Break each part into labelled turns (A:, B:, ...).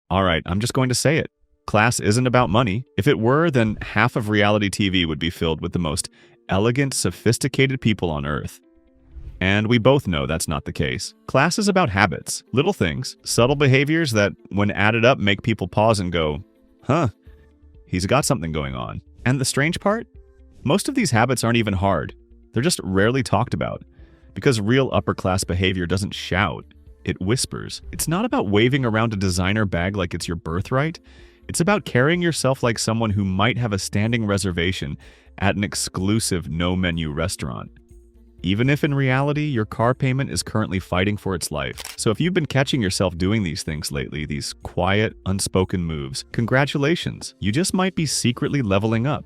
A: All right, I'm just going to say it. Class isn't about money. If it were, then half of reality TV would be filled with the most elegant, sophisticated people on Earth. And we both know that's not the case. Class is about habits, little things, subtle behaviors that, when added up, make people pause and go, huh, he's got something going on. And the strange part? Most of these habits aren't even hard. They're just rarely talked about. Because real upper-class behavior doesn't shout, it whispers. It's not about waving around a designer bag like it's your birthright. It's about carrying yourself like someone who might have a standing reservation at an exclusive no-menu restaurant. Even if in reality, your car payment is currently fighting for its life. So if you've been catching yourself doing these things lately, these quiet, unspoken moves, congratulations, you just might be secretly leveling up.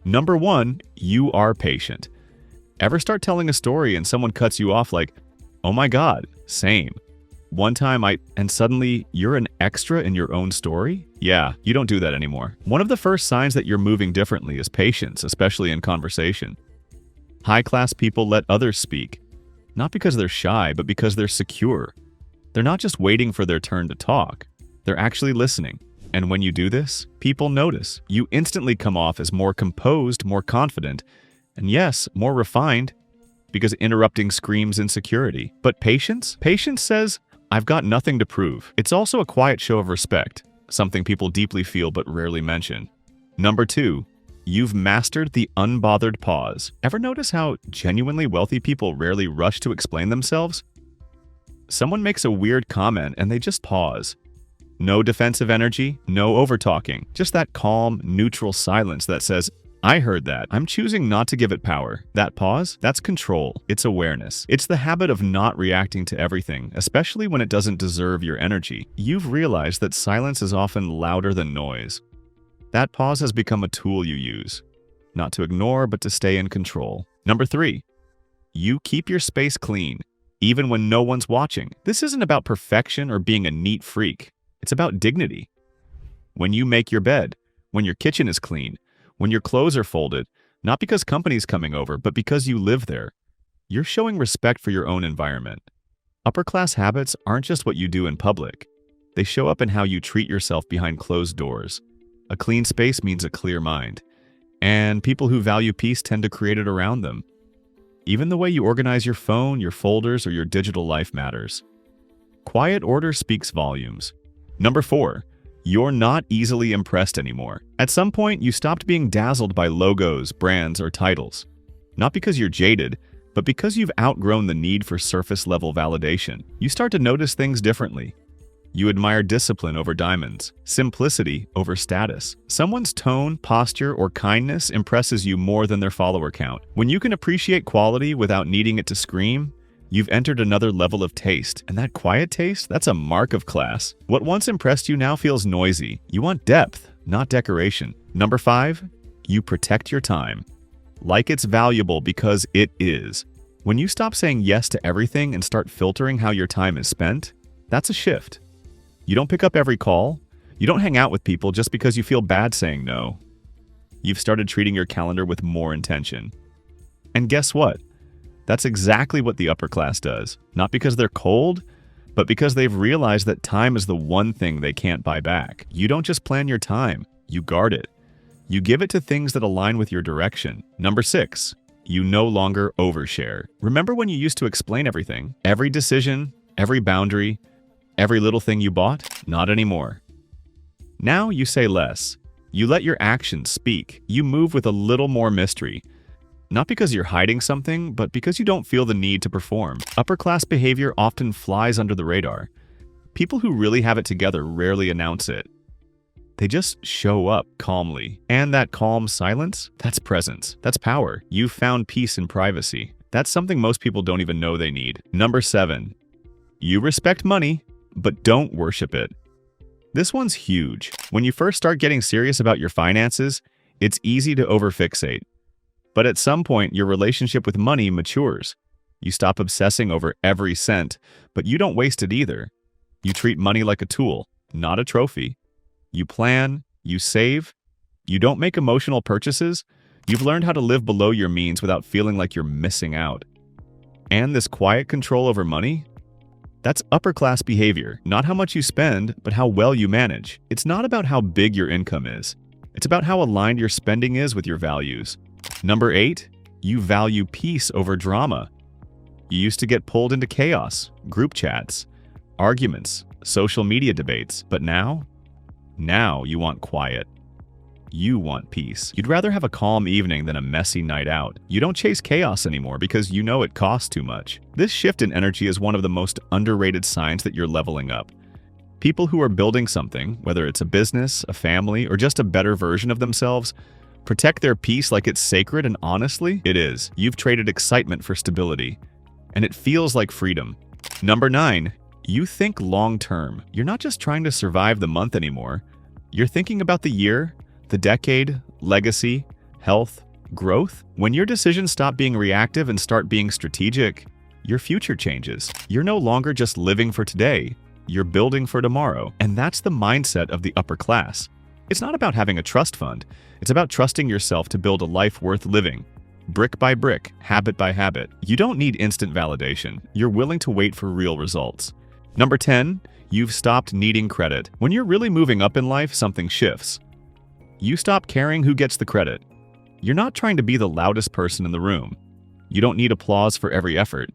A: Number 1, you are patient. Ever start telling a story and someone cuts you off like, oh my god, same. One time and suddenly you're an extra in your own story? Yeah, you don't do that anymore. One of the first signs that you're moving differently is patience, especially in conversation. High-class people let others speak, not because they're shy, but because they're secure. They're not just waiting for their turn to talk. They're actually listening. And when you do this, people notice. You instantly come off as more composed, more confident, and yes, more refined, because interrupting screams insecurity. But patience? Patience says, I've got nothing to prove. It's also a quiet show of respect, something people deeply feel but rarely mention. Number 2, you've mastered the unbothered pause. Ever notice how genuinely wealthy people rarely rush to explain themselves? Someone makes a weird comment and they just pause. No defensive energy, no overtalking, just that calm, neutral silence that says, I heard that. I'm choosing not to give it power. That pause, that's control. It's awareness. It's the habit of not reacting to everything, especially when it doesn't deserve your energy. You've realized that silence is often louder than noise. That pause has become a tool you use. Not to ignore, but to stay in control. Number 3, you keep your space clean, even when no one's watching. This isn't about perfection or being a neat freak. It's about dignity. When you make your bed, when your kitchen is clean, when your clothes are folded, not because company's coming over, but because you live there, you're showing respect for your own environment. Upper-class habits aren't just what you do in public. They show up in how you treat yourself behind closed doors. A clean space means a clear mind, and people who value peace tend to create it around them. Even the way you organize your phone, your folders, or your digital life matters. Quiet order speaks volumes. Number 4, you're not easily impressed anymore. At some point, you stopped being dazzled by logos, brands, or titles. Not because you're jaded, but because you've outgrown the need for surface-level validation. You start to notice things differently. You admire discipline over diamonds, simplicity over status. Someone's tone, posture, or kindness impresses you more than their follower count. When you can appreciate quality without needing it to scream, you've entered another level of taste. And that quiet taste, that's a mark of class. What once impressed you now feels noisy. You want depth, not decoration. Number 5, you protect your time. Like it's valuable because it is. When you stop saying yes to everything and start filtering how your time is spent, that's a shift. You don't pick up every call. You don't hang out with people just because you feel bad saying no. You've started treating your calendar with more intention. And guess what? That's exactly what the upper class does. Not because they're cold, but because they've realized that time is the one thing they can't buy back. You don't just plan your time, you guard it. You give it to things that align with your direction. Number 6, you no longer overshare. Remember when you used to explain everything? Every decision, every boundary, every little thing you bought? Not anymore. Now you say less. You let your actions speak. You move with a little more mystery. Not because you're hiding something, but because you don't feel the need to perform. Upper-class behavior often flies under the radar. People who really have it together rarely announce it. They just show up calmly. And that calm silence, that's presence. That's power. You've found peace in privacy. That's something most people don't even know they need. Number 7, you respect money, but don't worship it. This one's huge. When you first start getting serious about your finances, it's easy to overfixate. But at some point, your relationship with money matures. You stop obsessing over every cent, but you don't waste it either. You treat money like a tool, not a trophy. You plan, you save, you don't make emotional purchases. You've learned how to live below your means without feeling like you're missing out. And this quiet control over money, That's upper-class behavior, not how much you spend, but how well you manage. It's not about how big your income is. It's about how aligned your spending is with your values. Number 8, you value peace over drama. You used to get pulled into chaos, group chats, arguments, social media debates, but now you want quiet. You want peace. You'd rather have a calm evening than a messy night out. You don't chase chaos anymore because you know it costs too much. This shift in energy is one of the most underrated signs that you're leveling up. People who are building something, whether it's a business, a family, or just a better version of themselves, protect their peace like it's sacred, and honestly, it is. You've traded excitement for stability, and it feels like freedom. Number 9, you think long-term. You're not just trying to survive the month anymore. You're thinking about the year, the decade, legacy, health, growth. When your decisions stop being reactive and start being strategic, your future changes. You're no longer just living for today. You're building for tomorrow. And that's the mindset of the upper class. It's not about having a trust fund. It's about trusting yourself to build a life worth living. Brick by brick, habit by habit. You don't need instant validation. You're willing to wait for real results. Number 10, you've stopped needing credit. When you're really moving up in life, something shifts. You stop caring who gets the credit. You're not trying to be the loudest person in the room. You don't need applause for every effort.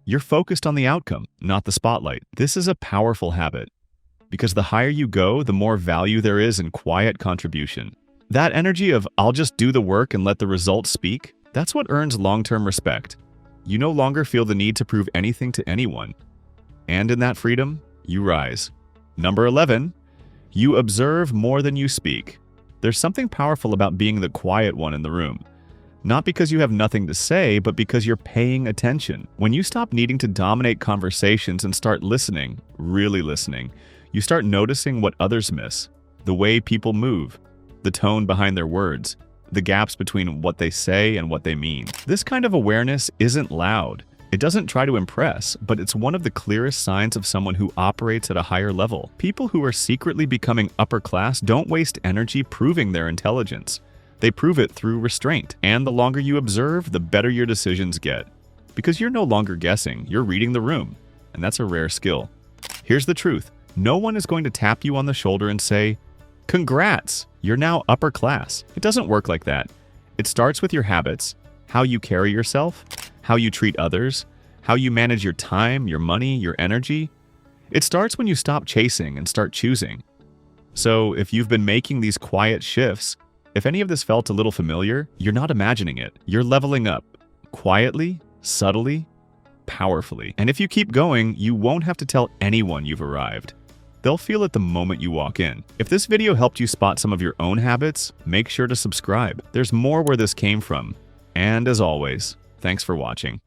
A: You're focused on the outcome, not the spotlight. This is a powerful habit, because the higher you go, the more value there is in quiet contribution. That energy of, I'll just do the work and let the results speak, that's what earns long-term respect. You no longer feel the need to prove anything to anyone. And in that freedom, you rise. Number 11, you observe more than you speak. There's something powerful about being the quiet one in the room. Not because you have nothing to say, but because you're paying attention. When you stop needing to dominate conversations and start listening, really listening, you start noticing what others miss. The way people move, the tone behind their words, the gaps between what they say and what they mean. This kind of awareness isn't loud. It doesn't try to impress, but it's one of the clearest signs of someone who operates at a higher level. People who are secretly becoming upper class don't waste energy proving their intelligence. They prove it through restraint. And the longer you observe, the better your decisions get. Because you're no longer guessing, you're reading the room. And that's a rare skill. Here's the truth. No one is going to tap you on the shoulder and say, "Congrats, you're now upper class." It doesn't work like that. It starts with your habits, how you carry yourself, how you treat others, how you manage your time, your money, your energy. It starts when you stop chasing and start choosing. So if you've been making these quiet shifts, if any of this felt a little familiar, you're not imagining it. You're leveling up, quietly, subtly, powerfully. And if you keep going, you won't have to tell anyone you've arrived. They'll feel it the moment you walk in. If this video helped you spot some of your own habits, make sure to subscribe. There's more where this came from. And as always, thanks for watching.